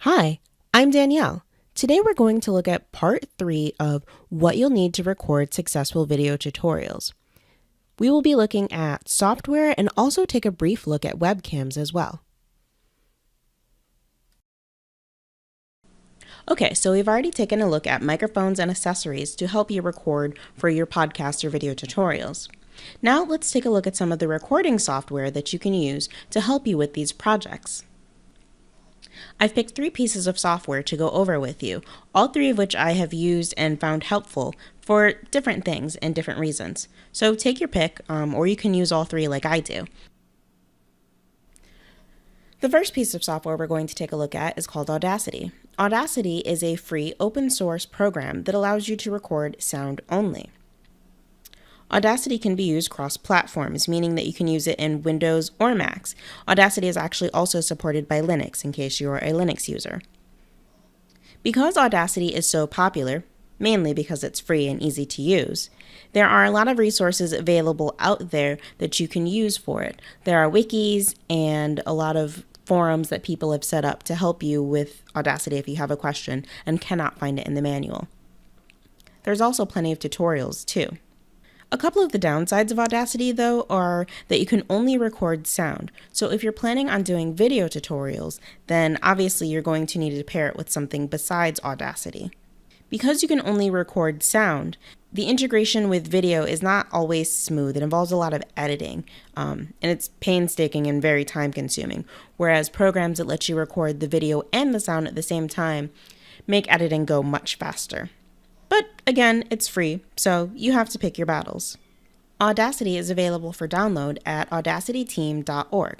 Hi, I'm Danielle. Today we're going to look at part 3 of what you'll need to record successful video tutorials. We will be looking at software and also take a brief look at webcams as well. Okay, so we've already taken a look at microphones and accessories to help you record for your podcast or video tutorials. Now let's take a look at some of the recording software that you can use to help you with these projects. I've picked 3 pieces of software to go over with you, all 3 of which I have used and found helpful for different things and different reasons. So take your pick, or you can use all 3 like I do. The first piece of software we're going to take a look at is called Audacity. Audacity is a free open source program that allows you to record sound only. Audacity can be used cross-platforms, meaning that you can use it in Windows or Macs. Audacity is actually also supported by Linux, in case you are a Linux user. Because Audacity is so popular, mainly because it's free and easy to use, there are a lot of resources available out there that you can use for it. There are wikis and a lot of forums that people have set up to help you with Audacity if you have a question and cannot find it in the manual. There's also plenty of tutorials, too. A couple of the downsides of Audacity, though, are that you can only record sound. So if you're planning on doing video tutorials, then obviously you're going to need to pair it with something besides Audacity. Because you can only record sound, the integration with video is not always smooth. It involves a lot of editing, and it's painstaking and very time-consuming, whereas programs that let you record the video and the sound at the same time make editing go much faster. But again, it's free, so you have to pick your battles. Audacity is available for download at audacityteam.org.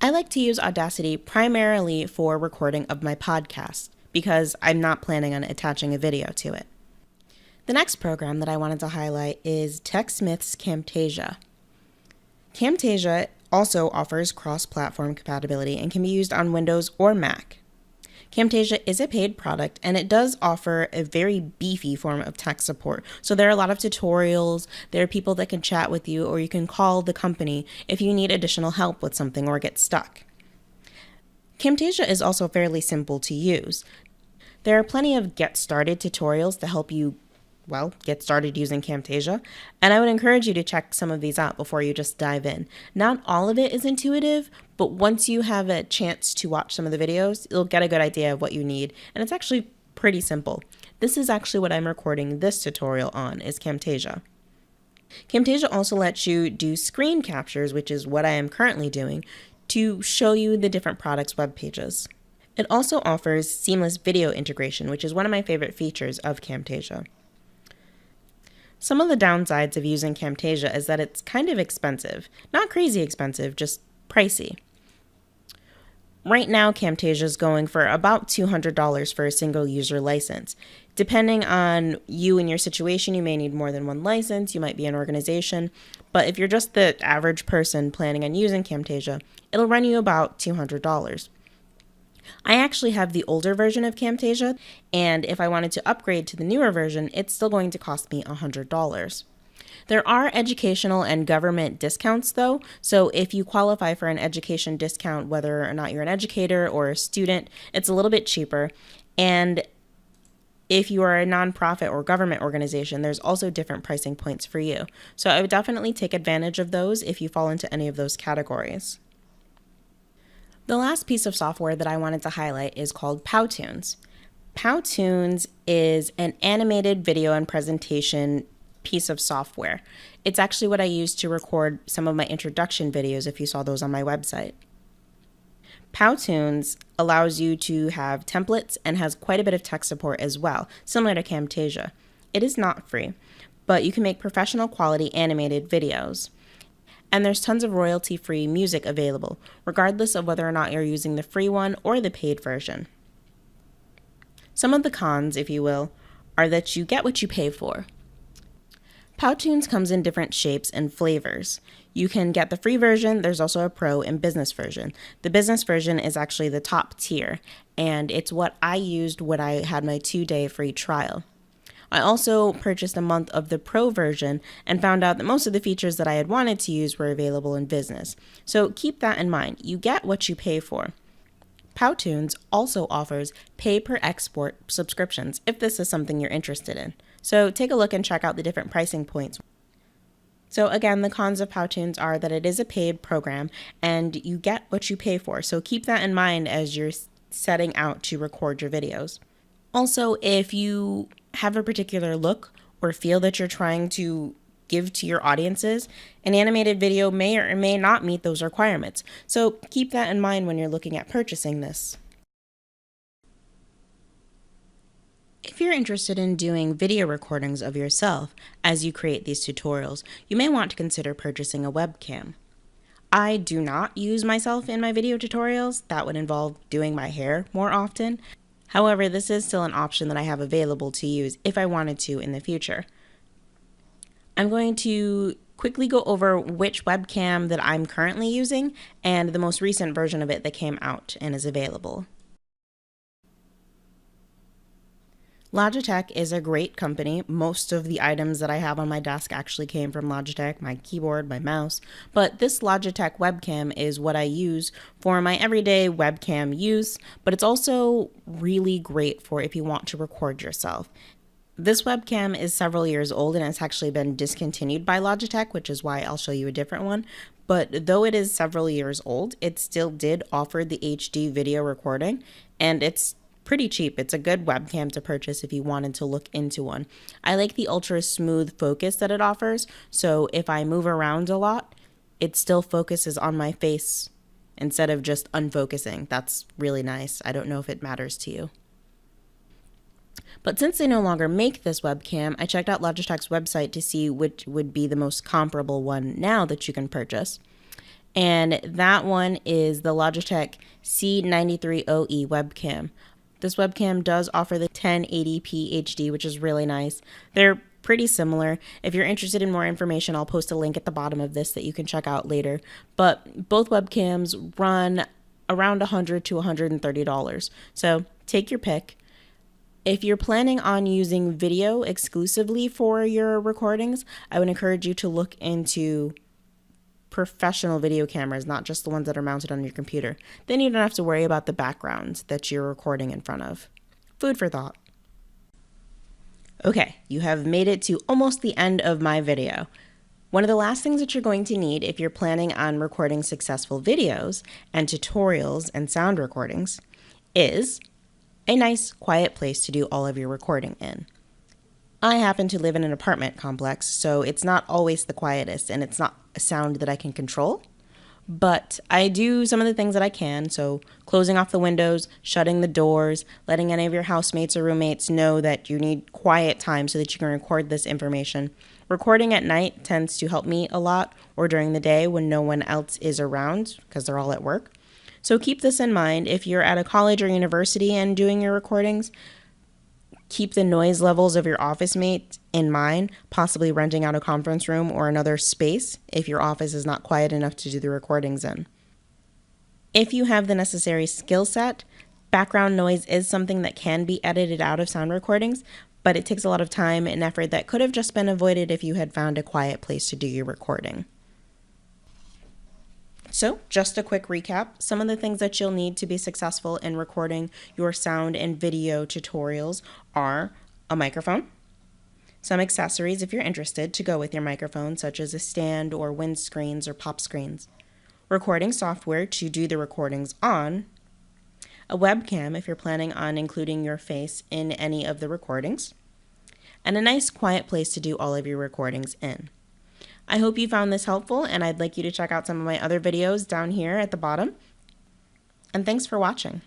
I like to use Audacity primarily for recording of my podcast because I'm not planning on attaching a video to it. The next program that I wanted to highlight is TechSmith's Camtasia. Camtasia also offers cross-platform compatibility and can be used on Windows or Mac. Camtasia is a paid product, and it does offer a very beefy form of tech support. So there are a lot of tutorials, there are people that can chat with you, or you can call the company if you need additional help with something or get stuck. Camtasia is also fairly simple to use. There are plenty of get started tutorials to help you get started using Camtasia, and I would encourage you to check some of these out before you just dive in. Not all of it is intuitive, but once you have a chance to watch some of the videos, you'll get a good idea of what you need, and it's actually pretty simple. This is actually what I'm recording this tutorial on, is Camtasia. Camtasia also lets you do screen captures, which is what I am currently doing, to show you the different products' web pages. It also offers seamless video integration, which is one of my favorite features of Camtasia. Some of the downsides of using Camtasia is that it's kind of expensive. Not crazy expensive, just pricey. Right now, Camtasia is going for about $200 for a single user license. Depending on you and your situation, you may need more than one license, you might be an organization, but if you're just the average person planning on using Camtasia, it'll run you about $200. I actually have the older version of Camtasia, and if I wanted to upgrade to the newer version, it's still going to cost me $100. There are educational and government discounts though, so if you qualify for an education discount, whether or not you're an educator or a student, it's a little bit cheaper. And if you are a nonprofit or government organization, there's also different pricing points for you. So I would definitely take advantage of those if you fall into any of those categories. The last piece of software that I wanted to highlight is called Powtoons. Powtoons is an animated video and presentation piece of software. It's actually what I use to record some of my introduction videos if you saw those on my website. Powtoons allows you to have templates and has quite a bit of tech support as well, similar to Camtasia. It is not free, but you can make professional quality animated videos. And there's tons of royalty-free music available, regardless of whether or not you're using the free one or the paid version. Some of the cons, if you will, are that you get what you pay for. Powtoons comes in different shapes and flavors. You can get the free version, there's also a pro and business version. The business version is actually the top tier, and it's what I used when I had my 2-day free trial. I also purchased a month of the Pro version and found out that most of the features that I had wanted to use were available in business. So keep that in mind. You get what you pay for. Powtoons also offers pay-per-export subscriptions if this is something you're interested in. So take a look and check out the different pricing points. So again, the cons of Powtoons are that it is a paid program and you get what you pay for. So keep that in mind as you're setting out to record your videos. Also, if you have a particular look or feel that you're trying to give to your audiences, an animated video may or may not meet those requirements. So keep that in mind when you're looking at purchasing this. If you're interested in doing video recordings of yourself as you create these tutorials, you may want to consider purchasing a webcam. I do not use myself in my video tutorials. That would involve doing my hair more often. However, this is still an option that I have available to use if I wanted to in the future. I'm going to quickly go over which webcam that I'm currently using and the most recent version of it that came out and is available. Logitech is a great company. Most of the items that I have on my desk actually came from Logitech, my keyboard, my mouse, but this Logitech webcam is what I use for my everyday webcam use, but it's also really great for if you want to record yourself. This webcam is several years old and it's actually been discontinued by Logitech, which is why I'll show you a different one. But though it is several years old, it still did offer the HD video recording, and it's pretty cheap. It's a good webcam to purchase if you wanted to look into one. I like the ultra smooth focus that it offers, so if I move around a lot, it still focuses on my face instead of just unfocusing. That's really nice. I don't know if it matters to you. But since they no longer make this webcam, I checked out Logitech's website to see which would be the most comparable one now that you can purchase. And that one is the Logitech C93OE webcam. This webcam does offer the 1080p HD, which is really nice. They're pretty similar. If you're interested in more information, I'll post a link at the bottom of this that you can check out later. But both webcams run around $100 to $130. So take your pick. If you're planning on using video exclusively for your recordings, I would encourage you to look into professional video cameras, not just the ones that are mounted on your computer. Then you don't have to worry about the background that you're recording in front of. Food for thought. Okay, you have made it to almost the end of my video. One of the last things that you're going to need if you're planning on recording successful videos and tutorials and sound recordings is a nice, quiet place to do all of your recording in. I happen to live in an apartment complex, so it's not always the quietest, and it's not a sound that I can control. But I do some of the things that I can, so closing off the windows, shutting the doors, letting any of your housemates or roommates know that you need quiet time so that you can record this information. Recording at night tends to help me a lot, or during the day when no one else is around because they're all at work. So keep this in mind. If you're at a college or university and doing your recordings, keep the noise levels of your office mates in mind, possibly renting out a conference room or another space if your office is not quiet enough to do the recordings in. If you have the necessary skill set, background noise is something that can be edited out of sound recordings, but it takes a lot of time and effort that could have just been avoided if you had found a quiet place to do your recording. So, just a quick recap, some of the things that you'll need to be successful in recording your sound and video tutorials are a microphone, some accessories if you're interested to go with your microphone, such as a stand or windscreens or pop screens, recording software to do the recordings on, a webcam if you're planning on including your face in any of the recordings, and a nice quiet place to do all of your recordings in. I hope you found this helpful, and I'd like you to check out some of my other videos down here at the bottom. And thanks for watching.